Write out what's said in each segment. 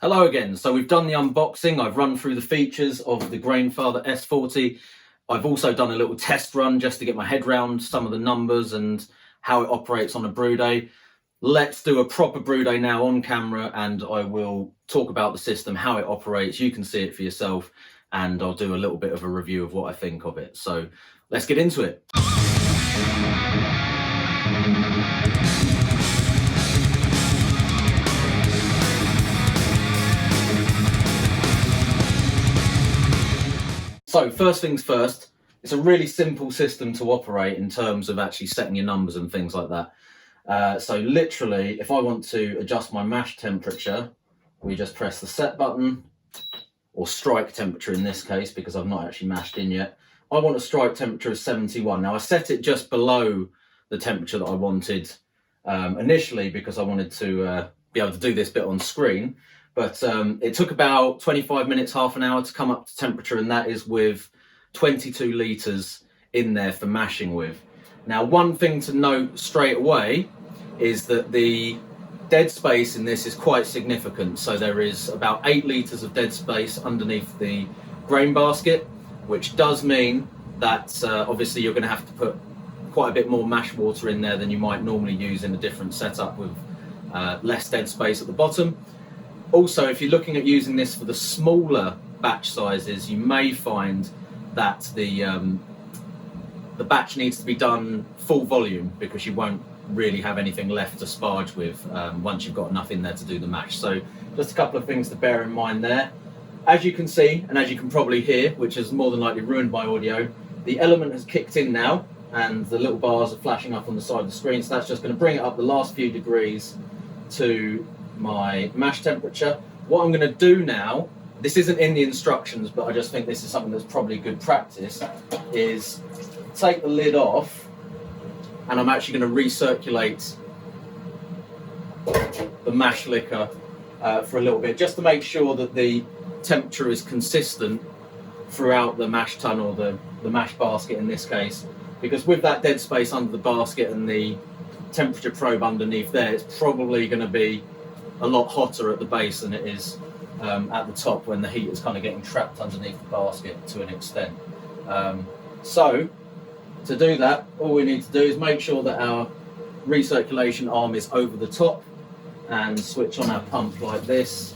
Hello again. So we've done the unboxing. I've run through the features of the Grainfather S40. I've also done a little test run just to get my head round some of the numbers and how it operates on a brew day. Let's do a proper brew day now on camera, and I will talk about the system, how it operates. You can see it for yourself, and I'll do a little bit of a review of what I think of it. So let's get into it. So first things first, it's a really simple system to operate in terms of actually setting your numbers and things like that. So literally, if I want to adjust my mash temperature, we just press the set button, or strike temperature in this case, because I've not actually mashed in yet. I want a strike temperature of 71. Now I set it just below the temperature that I wanted initially, because I wanted to be able to do this bit on screen. But it took about 25 minutes, half an hour to come up to temperature, and that is with 22 litres in there for mashing with. Now, one thing to note straight away is that the dead space in this is quite significant. So there is about 8 litres of dead space underneath the grain basket, which does mean that obviously you're going to have to put quite a bit more mash water in there than you might normally use in a different setup with less dead space at the bottom. Also, if you're looking at using this for the smaller batch sizes, you may find that the batch needs to be done full volume, because you won't really have anything left to sparge with once you've got enough in there to do the mash. So just a couple of things to bear in mind there. As you can see, and as you can probably hear, which has more than likely ruined my audio, the element has kicked in now, and the little bars are flashing up on the side of the screen. So that's just going to bring it up the last few degrees to my mash temperature. What I'm going to do now, this isn't in the instructions, but I just think this is something that's probably good practice, is take the lid off, and I'm actually going to recirculate the mash liquor for a little bit, just to make sure that the temperature is consistent throughout the mash tun, or the mash basket in this case, because with that dead space under the basket and the temperature probe underneath there, it's probably going to be a lot hotter at the base than it is at the top, when the heat is kind of getting trapped underneath the basket to an extent. So to do that, all we need to do is make sure that our recirculation arm is over the top, and switch on our pump like this.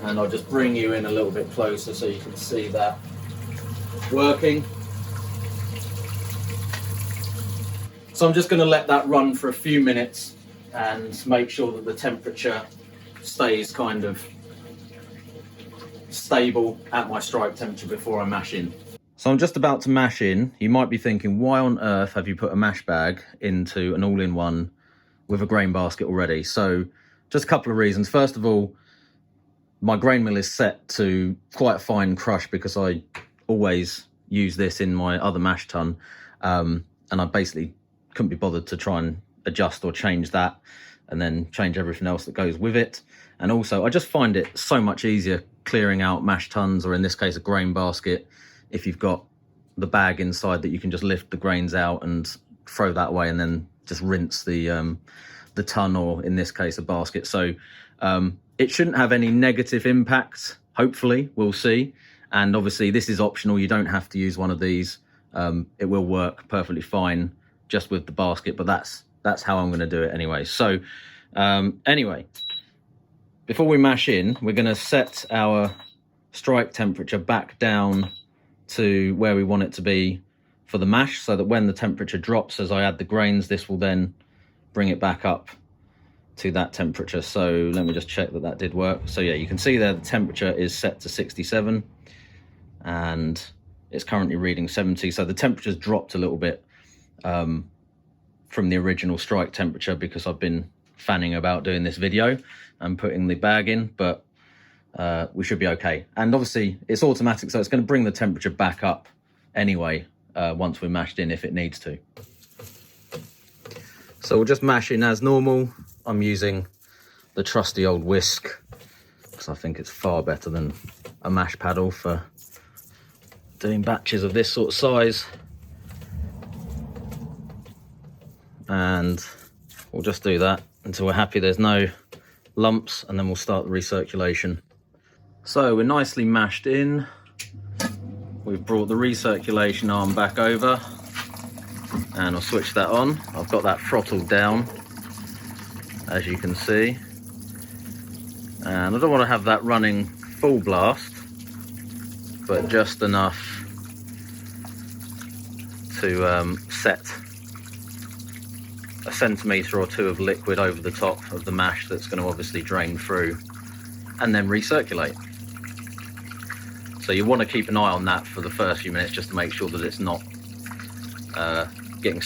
And I'll just bring you in a little bit closer so you can see that working. So I'm just going to let that run for a few minutes and make sure that the temperature stays kind of stable at my strike temperature before I mash in. So I'm just about to mash in. You might be thinking, why on earth have you put a mash bag into an all-in-one with a grain basket already? So just a couple of reasons. First of all, my grain mill is set to quite a fine crush, because I always use this in my other mash tun, and I basically couldn't be bothered to try and adjust or change that and then change everything else that goes with it. And also I just find it so much easier clearing out mash tuns, or in this case a grain basket, if you've got the bag inside that you can just lift the grains out and throw that away, and then just rinse the tun, or in this case a basket. So it shouldn't have any negative impact, hopefully. We'll see. And obviously this is optional, you don't have to use one of these. It will work perfectly fine just with the basket, but that's how I'm going to do it anyway. So anyway, before we mash in, we're going to set our strike temperature back down to where we want it to be for the mash, so that when the temperature drops as I add the grains, this will then bring it back up to that temperature. So let me just check that did work. So yeah, you can see there the temperature is set to 67 and it's currently reading 70. So the temperature's dropped a little bit from the original strike temperature, because I've been fanning about doing this video and putting the bag in, but we should be okay. And obviously it's automatic, so it's going to bring the temperature back up anyway once we're mashed in, if it needs to. So we'll just mash in as normal. I'm using the trusty old whisk, because I think it's far better than a mash paddle for doing batches of this sort of size. And we'll just do that until we're happy there's no lumps, and then we'll start the recirculation. So we're nicely mashed in. We've brought the recirculation arm back over, and I'll switch that on. I've got that throttled down, as you can see. And I don't want to have that running full blast, but just enough to set a centimetre or two of liquid over the top of the mash that's going to obviously drain through and then recirculate. So you want to keep an eye on that for the first few minutes, just to make sure that it's not getting a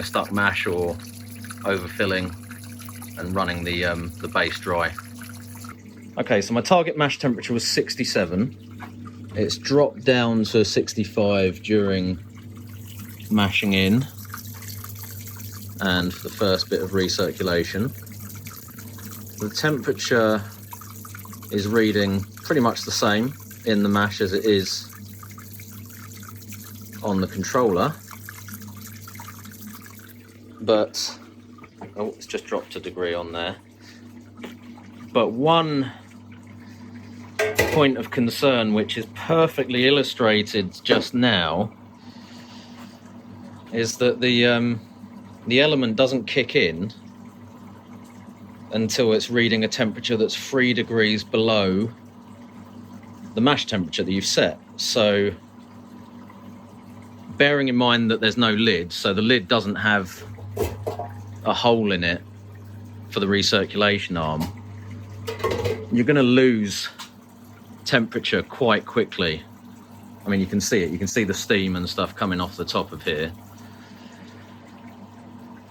stuck mash or overfilling and running the base dry. Okay, so my target mash temperature was 67. It's dropped down to 65 during mashing in and for the first bit of recirculation. The temperature is reading pretty much the same in the mash as it is on the controller, but oh, it's just dropped a degree on there. But one point of concern, which is perfectly illustrated just now, is that the element doesn't kick in until it's reading a temperature that's 3 degrees below the mash temperature that you've set. So bearing in mind that there's no lid, so the lid doesn't have a hole in it for the recirculation arm, you're going to lose temperature quite quickly. I mean, you can see it, you can see the steam and stuff coming off the top of here.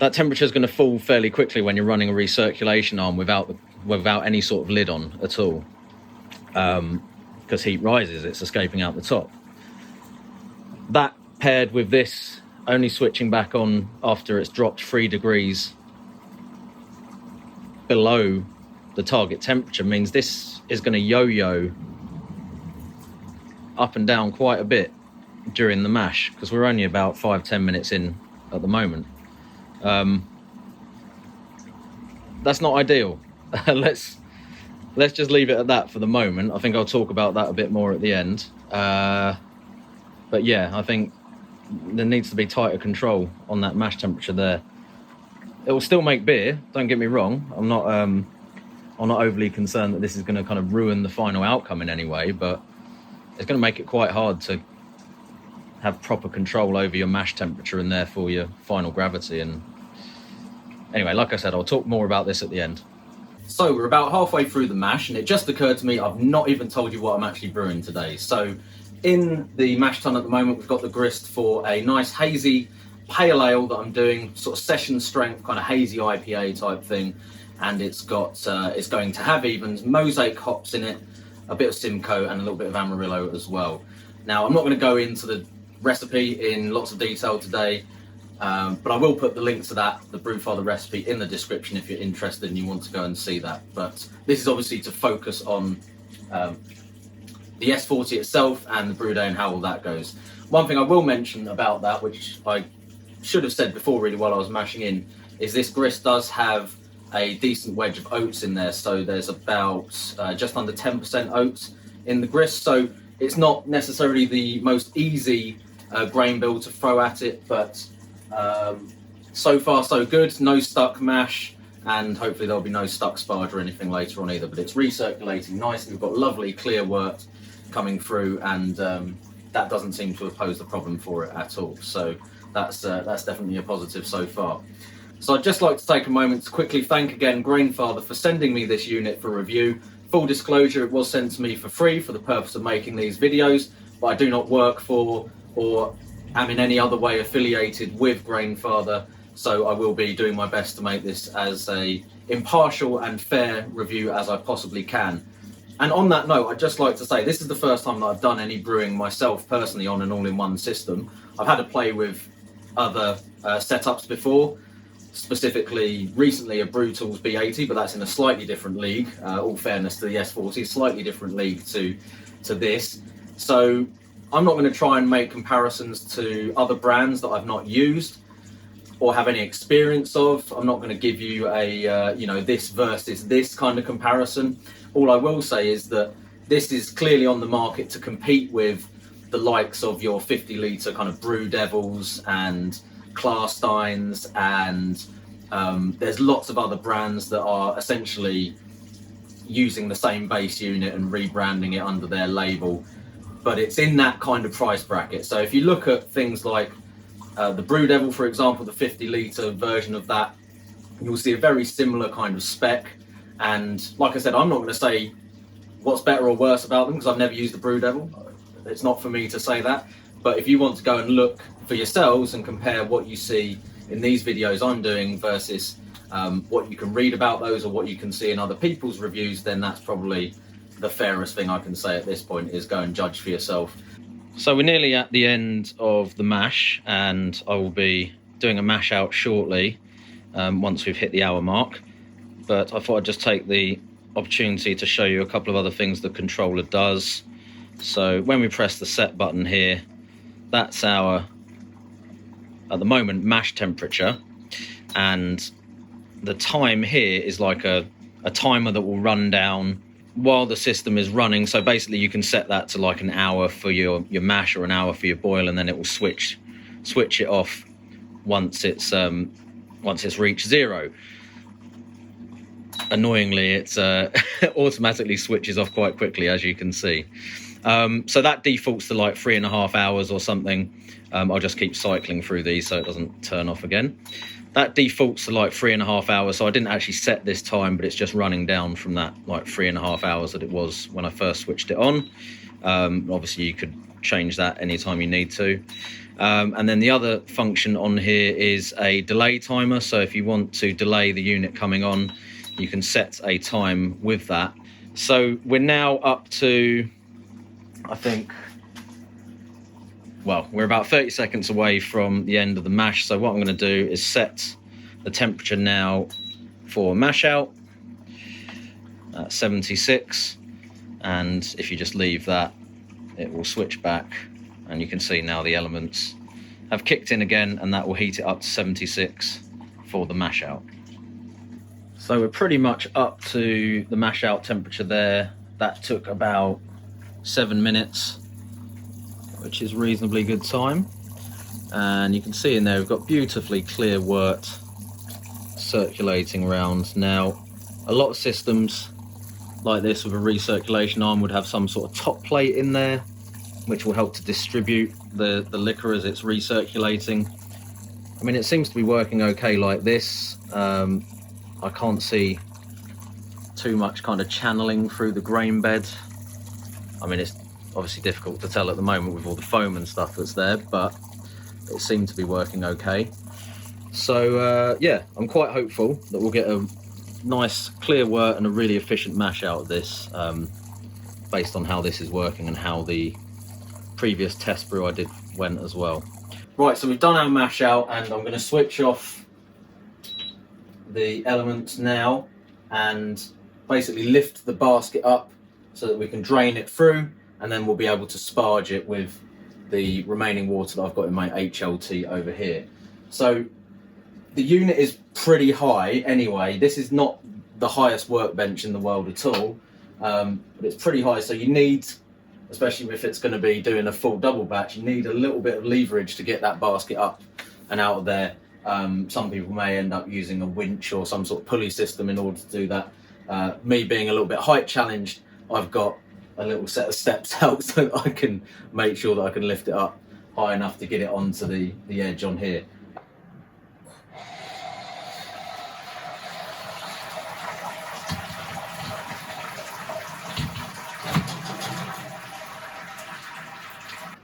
That temperature is going to fall fairly quickly when you're running a recirculation arm without any sort of lid on at all, because heat rises, it's escaping out the top. That paired with this only switching back on after it's dropped 3 degrees below the target temperature means this is going to yo-yo up and down quite a bit during the mash, because we're only about 5-10 minutes in at the moment. That's not ideal. Let's just leave it at that for the moment. I think I'll talk about that a bit more at the end. But yeah, I think there needs to be tighter control on that mash temperature there. It will still make beer, don't get me wrong. I'm not overly concerned that this is going to kind of ruin the final outcome in any way, but it's going to make it quite hard to have proper control over your mash temperature and therefore your final gravity. And anyway, like I said, I'll talk more about this at the end. So we're about halfway through the mash, and it just occurred to me I've not even told you what I'm actually brewing today. So in the mash tun at the moment, we've got the grist for a nice hazy pale ale that I'm doing, sort of session strength, kind of hazy IPA type thing. And it's going to have even mosaic hops in it, a bit of Simcoe and a little bit of Amarillo as well. Now, I'm not going to go into the recipe in lots of detail today, but I will put the link to that, the Grainfather recipe, in the description if you're interested and you want to go and see that. But this is obviously to focus on the S40 itself and the Brewday and how all that goes. One thing I will mention about that, which I should have said before really while I was mashing in, is this grist does have a decent wedge of oats in there. So there's about just under 10% oats in the grist. So it's not necessarily the most easy grain bill to throw at it, but so far so good. No stuck mash, and hopefully there'll be no stuck sparge or anything later on either, but it's recirculating nicely. We've got lovely clear wort coming through, and that doesn't seem to have posed a problem for it at all. So that's definitely a positive so far. So I'd just like to take a moment to quickly thank again Grainfather for sending me this unit for review. Full disclosure, it was sent to me for free for the purpose of making these videos, but I do not work for or am in any other way affiliated with Grainfather, so I will be doing my best to make this as a impartial and fair review as I possibly can. And on that note, I'd just like to say this is the first time that I've done any brewing myself personally on an all-in-one system. I've had to play with other setups before, specifically recently a Brew Tools B80, but that's in a slightly different league. All fairness to the S40, slightly different league to this. So I'm not going to try and make comparisons to other brands that I've not used. or have any experience of. I'm not going to give you a you know, this versus this kind of comparison. All I will say is that this is clearly on the market to compete with the likes of your 50 litre kind of Brew Devils and Klarsteins, and there's lots of other brands that are essentially using the same base unit and rebranding it under their label, but it's in that kind of price bracket. So if you look at things like the Brew Devil, for example, the 50 litre version of that, you'll see a very similar kind of spec. And like I said, I'm not going to say what's better or worse about them because I've never used the Brew Devil. It's not for me to say that. But if you want to go and look for yourselves and compare what you see in these videos I'm doing versus what you can read about those or what you can see in other people's reviews, then that's probably the fairest thing I can say at this point, is go and judge for yourself. So we're nearly at the end of the mash, and I will be doing a mash out shortly once we've hit the hour mark. But I thought I'd just take the opportunity to show you a couple of other things the controller does. So when we press the set button here, that's our, at the moment, mash temperature, and the time here is like a timer that will run down while the system is running. So basically you can set that to like an hour for your mash or an hour for your boil, and then it will switch it off once it's reached 0. Annoyingly, it's automatically switches off quite quickly, as you can see. So that defaults to like 3.5 hours or something. I'll just keep cycling through these so it doesn't turn off again. That defaults to like 3.5 hours, so I didn't actually set this time, but it's just running down from that like 3.5 hours that it was when I first switched it on. Obviously you could change that anytime you need to. And then the other function on here is a delay timer. So if you want to delay the unit coming on, you can set a time with that. So we're now up to, I think, well, we're about 30 seconds away from the end of the mash. So what I'm going to do is set the temperature now for mash out at 76. And if you just leave that, it will switch back. And you can see now the elements have kicked in again, and that will heat it up to 76 for the mash out. So we're pretty much up to the mash out temperature there. That took about 7 minutes, which is reasonably good time. And you can see in there we've got beautifully clear wort circulating around. Now, a lot of systems like this with a recirculation arm would have some sort of top plate in there, which will help to distribute the liquor as it's recirculating. I mean, it seems to be working okay like this. I can't see too much kind of channeling through the grain bed. I mean, it's obviously difficult to tell at the moment with all the foam and stuff that's there, but it seemed to be working okay. So yeah, I'm quite hopeful that we'll get a nice clear wort and a really efficient mash out of this, based on how this is working and how the previous test brew I did went as well. Right, so we've done our mash out, and I'm going to switch off the elements now and basically lift the basket up so that we can drain it through, and then we'll be able to sparge it with the remaining water that I've got in my HLT over here. So the unit is pretty high anyway. This is not the highest workbench in the world at all, but it's pretty high, so you need, especially if it's going to be doing a full double batch, you need a little bit of leverage to get that basket up and out of there. Some people may end up using a winch or some sort of pulley system in order to do that. Me being a little bit height challenged, I've got a little set of steps out so that I can make sure that I can lift it up high enough to get it onto the edge on here.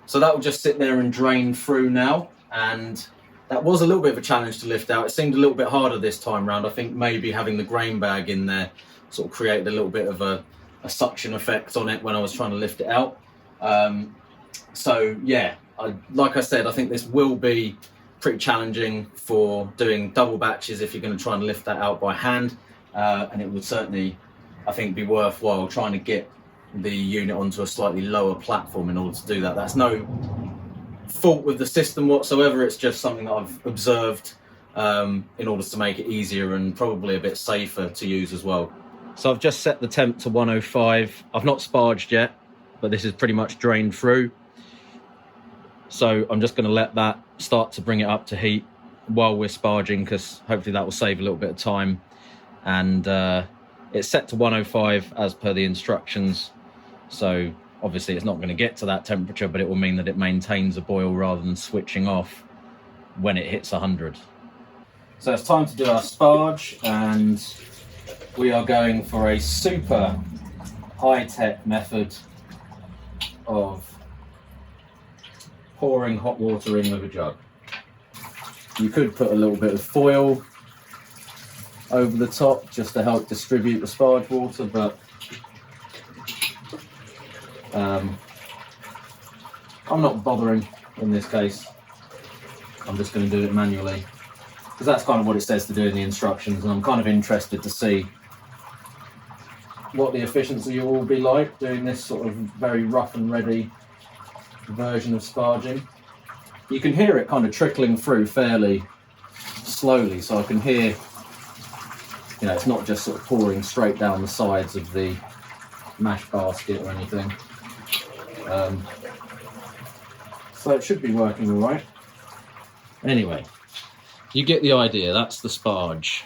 So that will just sit there and drain through now, and that was a little bit of a challenge to lift out. It seemed a little bit harder this time round. I think maybe having the grain bag in there sort of created a little bit of a suction effect on it when I was trying to lift it out. So yeah, like I said, I think this will be pretty challenging for doing double batches if you're going to try and lift that out by hand, and it would certainly, I think, be worthwhile trying to get the unit onto a slightly lower platform in order to do that. That's no fault with the system whatsoever, it's just something that I've observed in order to make it easier and probably a bit safer to use as well. So I've just set the temp to 105. I've not sparged yet, but this is pretty much drained through. So I'm just going to let that start to bring it up to heat while we're sparging, because hopefully that will save a little bit of time. And it's set to 105 as per the instructions. So obviously it's not going to get to that temperature, but it will mean that it maintains a boil rather than switching off when it hits 100. So it's time to do our sparge, and we are going for a super high-tech method of pouring hot water in with a jug. You could put a little bit of foil over the top just to help distribute the sparge water, but I'm not bothering in this case. I'm just going to do it manually, because that's kind of what it says to do in the instructions, and I'm kind of interested to see what the efficiency will be like doing this sort of very rough and ready version of sparging. You can hear it kind of trickling through fairly slowly, so I can hear, you know, it's not just sort of pouring straight down the sides of the mash basket or anything. So it should be working all right. Anyway, you get the idea. That's the sparge.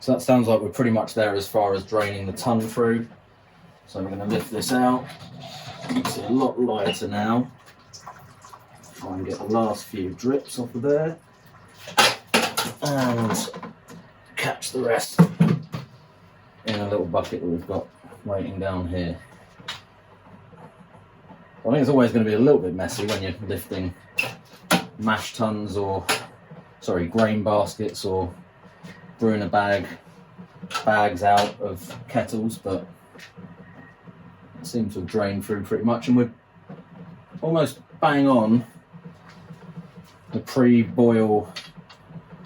So that sounds like we're pretty much there as far as draining the ton through. So I'm going to lift this out. It's a lot lighter now. Try and get the last few drips off of there. And catch the rest in a little bucket that we've got waiting down here. I think it's always going to be a little bit messy when you're lifting mash tons or, grain baskets, or brewing a bags out of kettles, but it seems to have drained through pretty much, and we're almost bang on the pre-boil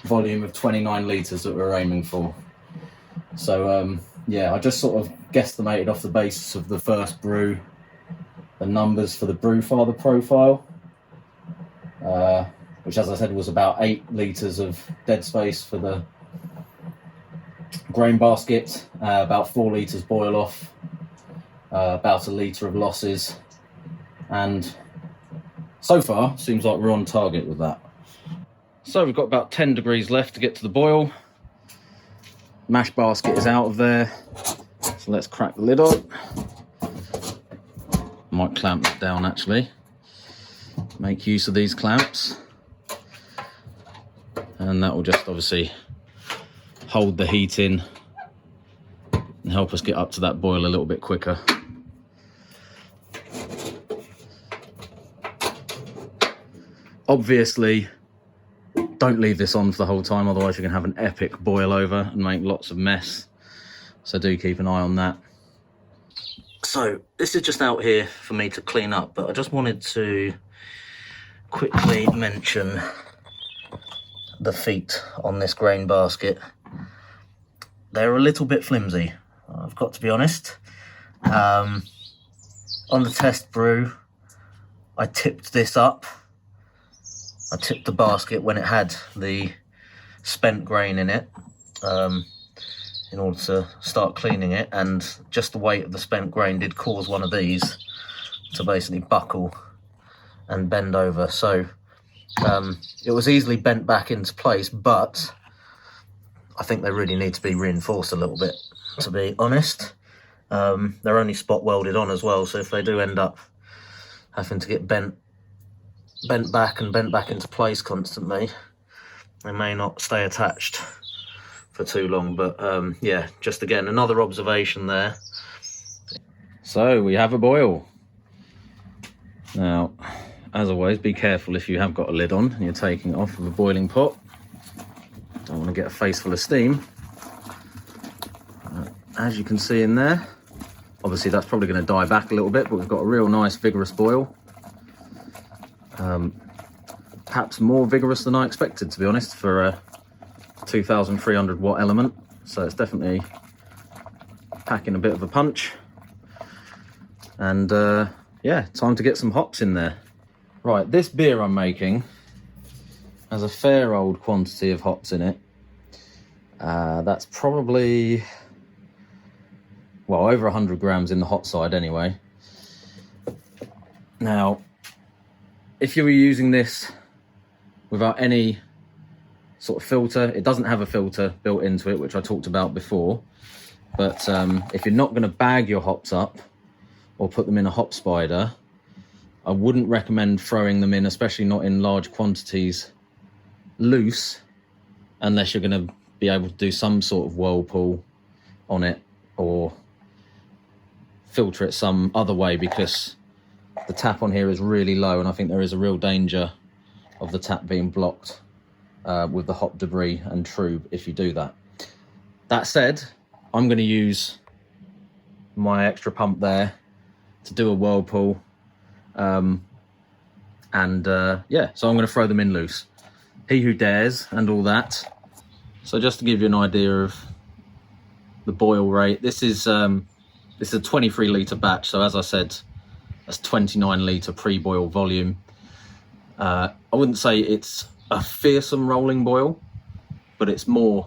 volume of 29 litres that we're aiming for. So yeah, I just sort of guesstimated off the basis of the first brew the numbers for the Brewfather profile, which, as I said, was about 8 litres of dead space for the grain basket, about 4 litres boil off, about 1 litre of losses, and so far seems like we're on target with that. So we've got about 10 degrees left to get to the boil. Mash basket is out of there, so let's crack the lid on. Might clamp it down actually. Make use of these clamps, and that will just obviously hold the heat in and help us get up to that boil a little bit quicker. Obviously, don't leave this on for the whole time, otherwise you're going to have an epic boil over and make lots of mess. So do keep an eye on that. So this is just out here for me to clean up, but I just wanted to quickly mention the feet on this grain basket. They're a little bit flimsy, I've got to be honest. On the test brew, I tipped this up. I tipped the basket when it had the spent grain in it, in order to start cleaning it, and just the weight of the spent grain did cause one of these to basically buckle and bend over. So it was easily bent back into place, but I think they really need to be reinforced a little bit, to be honest. They're only spot welded on as well, so if they do end up having to get bent back into place constantly, they may not stay attached for too long. But yeah, just again, another observation there. So we have a boil. Now, as always, be careful if you have got a lid on and you're taking it off of a boiling pot. Don't want to get a face full of steam. As you can see in there, obviously that's probably going to die back a little bit, but we've got a real nice vigorous boil. Perhaps more vigorous than I expected, to be honest, for a 2,300 watt element. So it's definitely packing a bit of a punch. And yeah, time to get some hops in there. Right, this beer I'm making has a fair old quantity of hops in it. That's probably, well, over 100 grams in the hot side anyway. Now, if you were using this without any sort of filter, it doesn't have a filter built into it, which I talked about before. But if you're not going to bag your hops up or put them in a hop spider, I wouldn't recommend throwing them in, especially not in large quantities, loose, unless you're going to be able to do some sort of whirlpool on it or filter it some other way, because the tap on here is really low, and I think there is a real danger of the tap being blocked with the hop debris and trube if you do that. That said, I'm going to use my extra pump there to do a whirlpool. Yeah, so I'm going to throw them in loose. He who dares and all that. So just to give you an idea of the boil rate, this is a 23 litre batch. So as I said, that's 29 litre pre-boil volume. I wouldn't say it's a fearsome rolling boil, but it's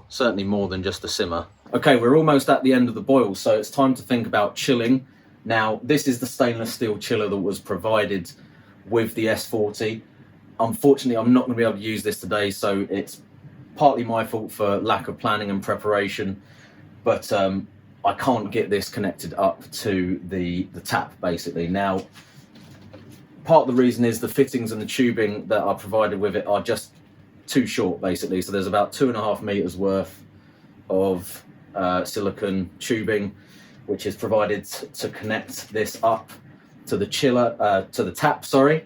certainly more than just a simmer. Okay, we're almost at the end of the boil, so it's time to think about chilling. Now, this is the stainless steel chiller that was provided with the S40. Unfortunately, I'm not going to be able to use this today, so it's partly my fault for lack of planning and preparation, but I can't get this connected up to the tap, basically. Now, part of the reason is the fittings and the tubing that are provided with it are just too short, basically. So there's about 2.5 meters worth of silicone tubing, which is provided to connect this up to the chiller, to the tap, sorry.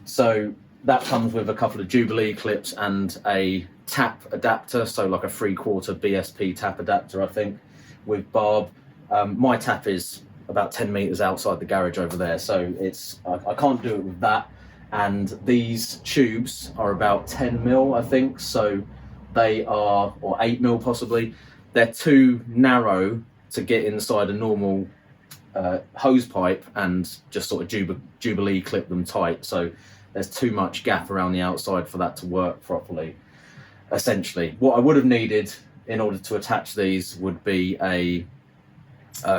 So that comes with a couple of Jubilee clips and a tap adapter, so like a 3/4 BSP tap adapter, I think, with barb. My tap is about 10 meters outside the garage over there, so I can't do it with that. And these tubes are about 10 mil, I think, so they are, or 8 mil possibly. They're too narrow to get inside a normal hose pipe and just sort of Jubilee clip them tight. So there's too much gap around the outside for that to work properly. Essentially, what I would have needed in order to attach these would be a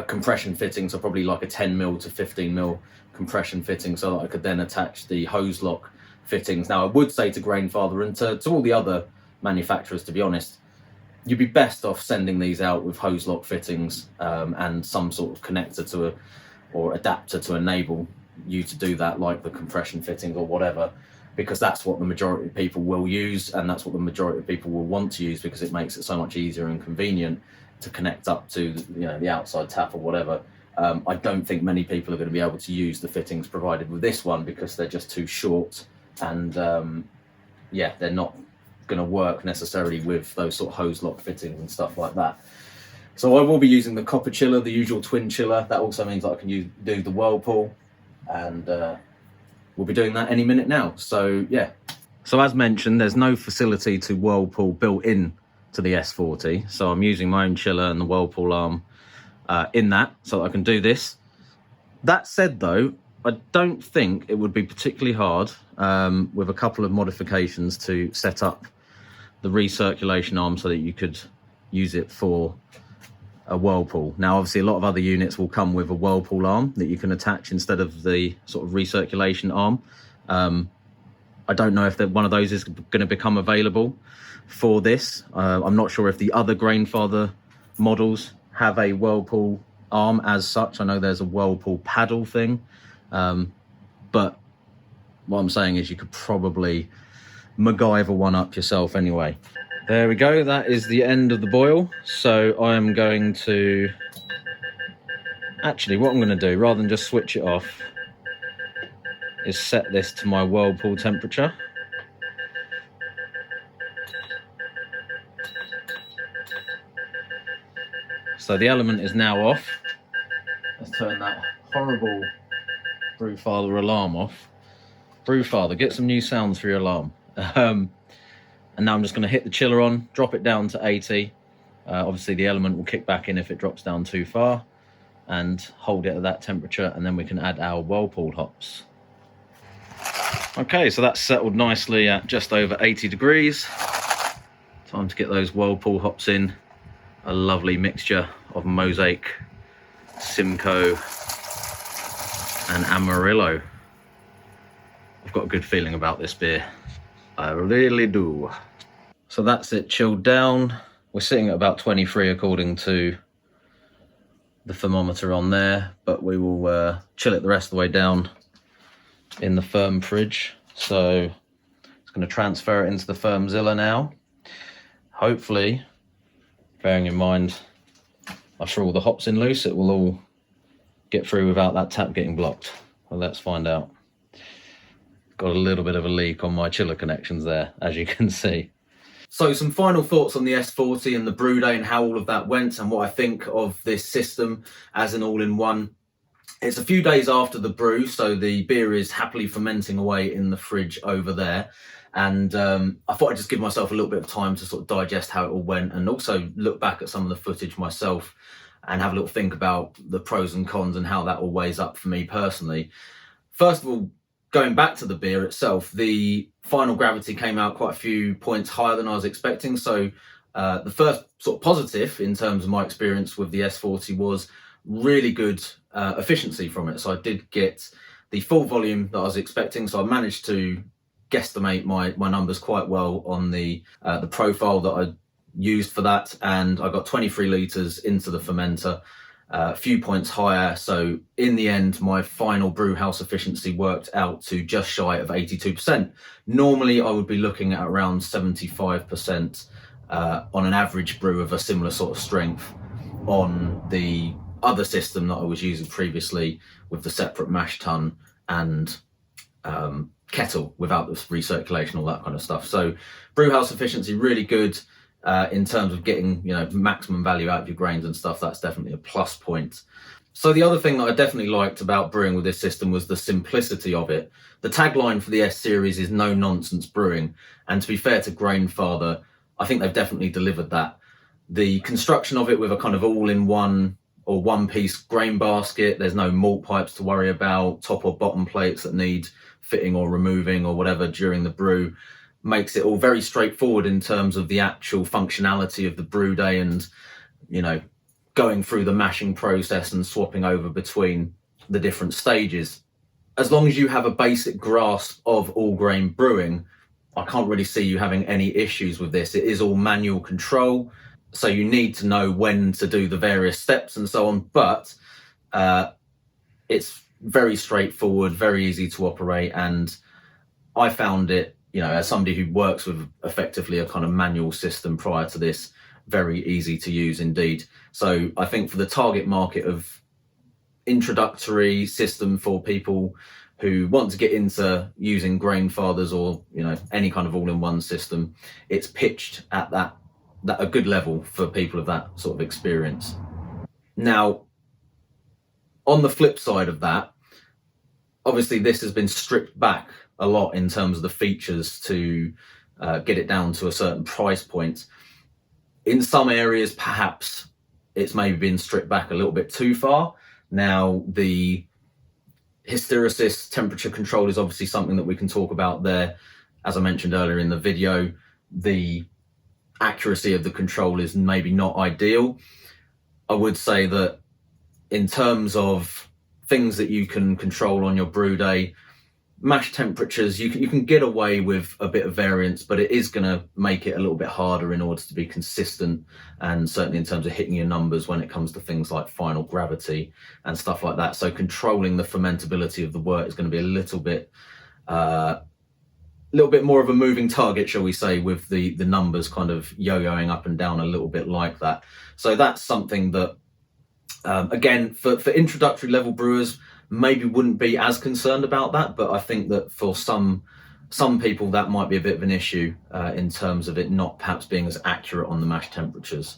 compression fitting, so probably like a 10 mil to 15 mil compression fitting, so that I could then attach the hose lock fittings. Now, I would say to Grainfather and to all the other manufacturers, to be honest, you'd be best off sending these out with hose lock fittings and some sort of connector or adapter to enable you to do that, like the compression fittings or whatever, because that's what the majority of people will use, and that's what the majority of people will want to use, because it makes it so much easier and convenient to connect up to the outside tap or whatever. I don't think many people are going to be able to use the fittings provided with this one, because they're just too short, and yeah, they're not going to work necessarily with those sort of hose lock fittings and stuff like that. So I will be using the copper chiller, the usual twin chiller. That also means that I can do the whirlpool, and we'll be doing that any minute now. So yeah. So as mentioned, there's no facility to whirlpool built in to the S40, so I'm using my own chiller and the whirlpool arm in that, so that I can do this. That said though, I don't think it would be particularly hard with a couple of modifications to set up the recirculation arm so that you could use it for a whirlpool. Now obviously a lot of other units will come with a whirlpool arm that you can attach instead of the sort of recirculation arm. I don't know if one of those is going to become available for this. I'm not sure if the other Grainfather models have a whirlpool arm as such. I know there's a whirlpool paddle thing, but what I'm saying is you could probably MacGyver one up yourself anyway. There we go, that is the end of the boil. So I am going to, actually what I'm going to do, rather than just switch it off, is set this to my whirlpool temperature. So the element is now off. Let's turn that horrible Brewfather alarm off. Brewfather, get some new sounds for your alarm. And now I'm just going to hit the chiller on, drop it down to 80. Obviously the element will kick back in if it drops down too far, and hold it at that temperature, and then we can add our whirlpool hops. Okay, so that's settled nicely at just over 80 degrees. Time to get those Whirlpool hops in. A lovely mixture of Mosaic, Simcoe and Amarillo. I've got a good feeling about this beer. I really do. So that's it chilled down. We're sitting at about 23 according to the thermometer on there, but we will chill it the rest of the way down in the firm fridge. So it's going to transfer it into the Firmzilla now. Hopefully, bearing in mind I threw all the hops in loose, it will all get through without that tap getting blocked. Well, let's find out. Got a little bit of a leak on my chiller connections there, as you can see. So some final thoughts on the S40 and the Brewday and how all of that went and what I think of this system as an all-in-one. It's a few days after the brew, so the beer is happily fermenting away in the fridge over there. And I thought I'd just give myself a little bit of time to sort of digest how it all went and also look back at some of the footage myself and have a little think about the pros and cons and how that all weighs up for me personally. First of all, going back to the beer itself, the final gravity came out quite a few points higher than I was expecting. So the first sort of positive in terms of my experience with the S40 was really good efficiency from it. So I did get the full volume that I was expecting. So I managed to guesstimate my numbers quite well on the profile that I used for that, and I got 23 litres into the fermenter, a few points higher. So in the end, my final brew house efficiency worked out to just shy of 82%. Normally, I would be looking at around 75% on an average brew of a similar sort of strength on the other system that I was using previously with the separate mash tun and kettle without the recirculation, all that kind of stuff. So brew house efficiency really good. In terms of getting, you know, maximum value out of your grains and stuff. That's definitely a plus point. So the other thing that I definitely liked about brewing with this system was the simplicity of it. The tagline for the S series is no nonsense brewing, and to be fair to Grainfather, I think they've definitely delivered that. The construction of it with a kind of all-in-one or one-piece grain basket, there's no malt pipes to worry about, top or bottom plates that need fitting or removing or whatever during the brew, makes it all very straightforward in terms of the actual functionality of the Brewday and, you know, going through the mashing process and swapping over between the different stages. As long as you have a basic grasp of all grain brewing, I can't really see you having any issues with this. It is all manual control, so you need to know when to do the various steps and so on, but it's very straightforward, very easy to operate, and I found it, you know, as somebody who works with effectively a kind of manual system prior to this, very easy to use indeed. So I think for the target market of introductory system for people who want to get into using Grainfathers or, you know, any kind of all-in-one system, it's pitched at that a good level for people of that sort of experience. Now, on the flip side of that, obviously this has been stripped back a lot in terms of the features to get it down to a certain price point. In some areas, perhaps it's maybe been stripped back a little bit too far. Now, the hysteresis temperature control is obviously something that we can talk about there. As I mentioned earlier in the video, the accuracy of the control is maybe not ideal. I would say that in terms of things that you can control on your Brewday, mash temperatures, you can get away with a bit of variance, but it is going to make it a little bit harder in order to be consistent, and certainly in terms of hitting your numbers when it comes to things like final gravity and stuff like that. So controlling the fermentability of the wort is going to be a little bit more of a moving target, shall we say, with the numbers kind of yo-yoing up and down a little bit like that. So that's something that, again, for introductory level brewers, maybe wouldn't be as concerned about that, but I think that for some people that might be a bit of an issue in terms of it not perhaps being as accurate on the mash temperatures.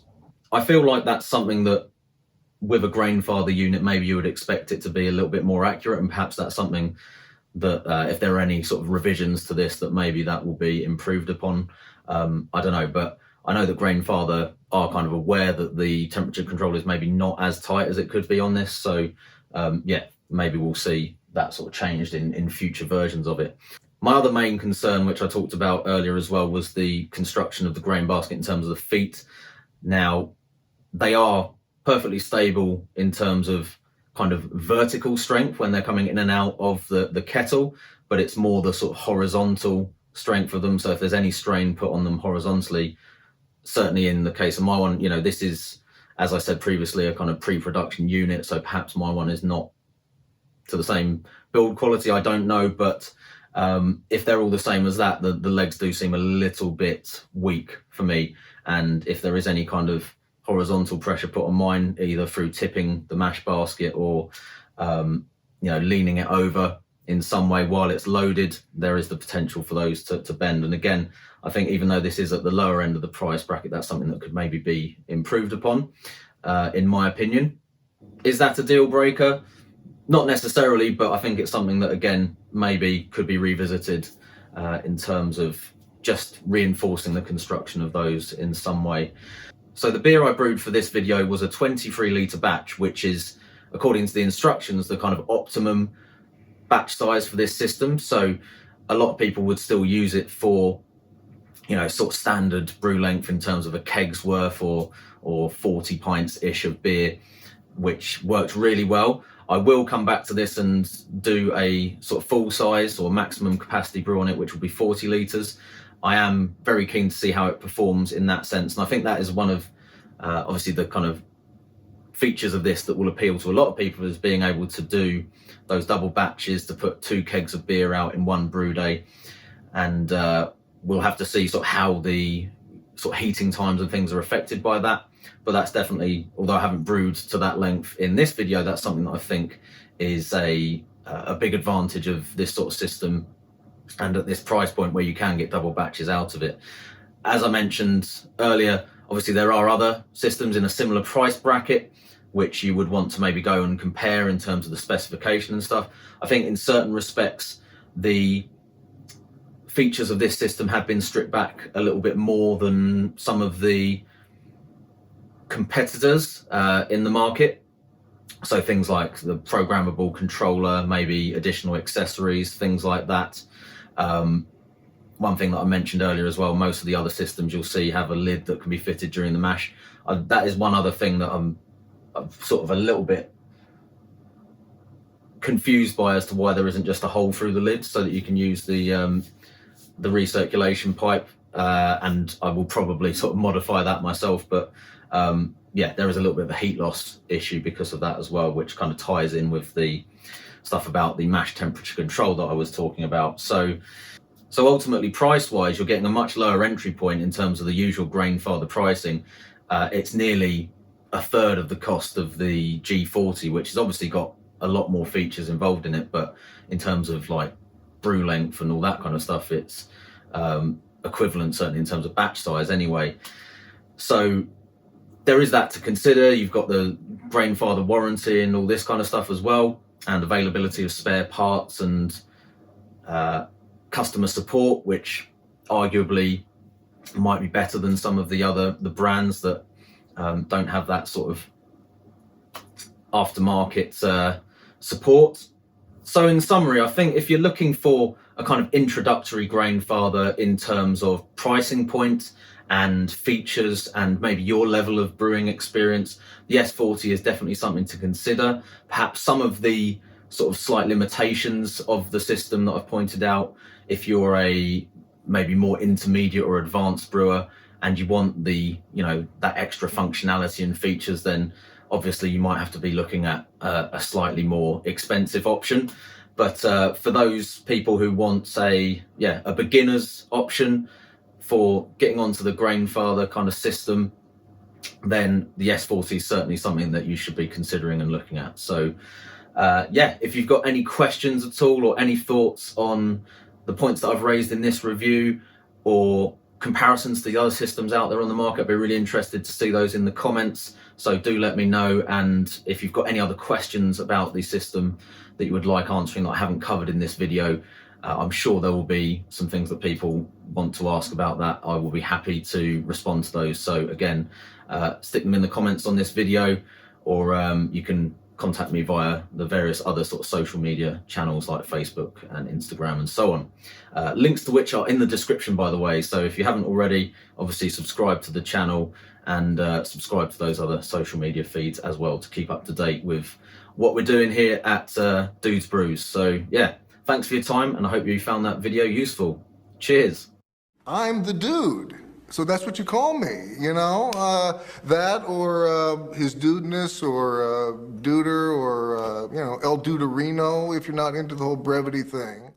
I feel like that's something that with a Grainfather unit, maybe you would expect it to be a little bit more accurate, and perhaps that's something that if there are any sort of revisions to this, that maybe that will be improved upon. I don't know, but I know that Grainfather are kind of aware that the temperature control is maybe not as tight as it could be on this, so yeah, maybe we'll see that sort of changed in future versions of it. My other main concern, which I talked about earlier as well, was the construction of the grain basket in terms of the feet. Now, they are perfectly stable in terms of kind of vertical strength when they're coming in and out of the kettle, but it's more the sort of horizontal strength of them. So if there's any strain put on them horizontally, certainly in the case of my one, you know, this is, as I said previously, a kind of pre-production unit. So perhaps my one is not to the same build quality, I don't know, but if they're all the same as that, the legs do seem a little bit weak for me. And if there is any kind of horizontal pressure put on mine, either through tipping the mash basket or you know, leaning it over in some way while it's loaded, there is the potential for those to bend. And again, I think even though this is at the lower end of the price bracket, that's something that could maybe be improved upon, in my opinion. Is that a deal breaker? Not necessarily, but I think it's something that, again, maybe could be revisited in terms of just reinforcing the construction of those in some way. So the beer I brewed for this video was a 23 litre batch, which is, according to the instructions, the kind of optimum batch size for this system. So a lot of people would still use it for, you know, sort of standard brew length in terms of a keg's worth or 40 pints ish of beer, which works really well. I will come back to this and do a sort of full size or maximum capacity brew on it, which will be 40 litres. I am very keen to see how it performs in that sense. And I think that is one of, obviously, the kind of features of this that will appeal to a lot of people, is being able to do those double batches, to put 2 kegs of beer out in one brew day. And we'll have to see sort of how the sort of heating times and things are affected by that. But that's definitely, although I haven't brewed to that length in this video, that's something that I think is a big advantage of this sort of system, and at this price point where you can get double batches out of it. As I mentioned earlier, obviously there are other systems in a similar price bracket which you would want to maybe go and compare in terms of the specification and stuff. I think in certain respects the features of this system have been stripped back a little bit more than some of the competitors in the market. So things like the programmable controller, maybe additional accessories, things like that. One thing that I mentioned earlier as well, most of the other systems you'll see have a lid that can be fitted during the mash. That is one other thing that I'm sort of a little bit confused by, as to why there isn't just a hole through the lid so that you can use the recirculation pipe. And I will probably sort of modify that myself, but yeah, there is a little bit of a heat loss issue because of that as well, which kind of ties in with the stuff about the mash temperature control that I was talking about. So ultimately, price-wise, you're getting a much lower entry point in terms of the usual Grainfather pricing. It's nearly a third of the cost of the G40, which has obviously got a lot more features involved in it, but in terms of like brew length and all that kind of stuff, it's equivalent, certainly in terms of batch size anyway. So there is that to consider. You've got the Grainfather warranty and all this kind of stuff as well, and availability of spare parts and customer support, which arguably might be better than some of the brands that don't have that sort of aftermarket support. So in summary, I think if you're looking for a kind of introductory Grainfather in terms of pricing point and features and maybe your level of brewing experience, the S40 is definitely something to consider. Perhaps some of the sort of slight limitations of the system that I've pointed out, if you're a maybe more intermediate or advanced brewer and you want the, you know, that extra functionality and features, then obviously you might have to be looking at a slightly more expensive option. But for those people who want, say, a beginner's option for getting onto the Grainfather kind of system, then the S40 is certainly something that you should be considering and looking at. So if you've got any questions at all or any thoughts on the points that I've raised in this review or comparisons to the other systems out there on the market, I'd be really interested to see those in the comments. So do let me know. And if you've got any other questions about the system that you would like answering that I haven't covered in this video, I'm sure there will be some things that people want to ask about that. I will be happy to respond to those. So again, stick them in the comments on this video, or you can contact me via the various other sort of social media channels like Facebook and Instagram and so on. Links to which are in the description, by the way. So if you haven't already, obviously subscribe to the channel and subscribe to those other social media feeds as well to keep up to date with what we're doing here at Dudes Brews. So yeah, thanks for your time, and I hope you found that video useful. Cheers. I'm the dude. So that's what you call me, you know? That or his dudeness or duder or, you know, El Duderino if you're not into the whole brevity thing.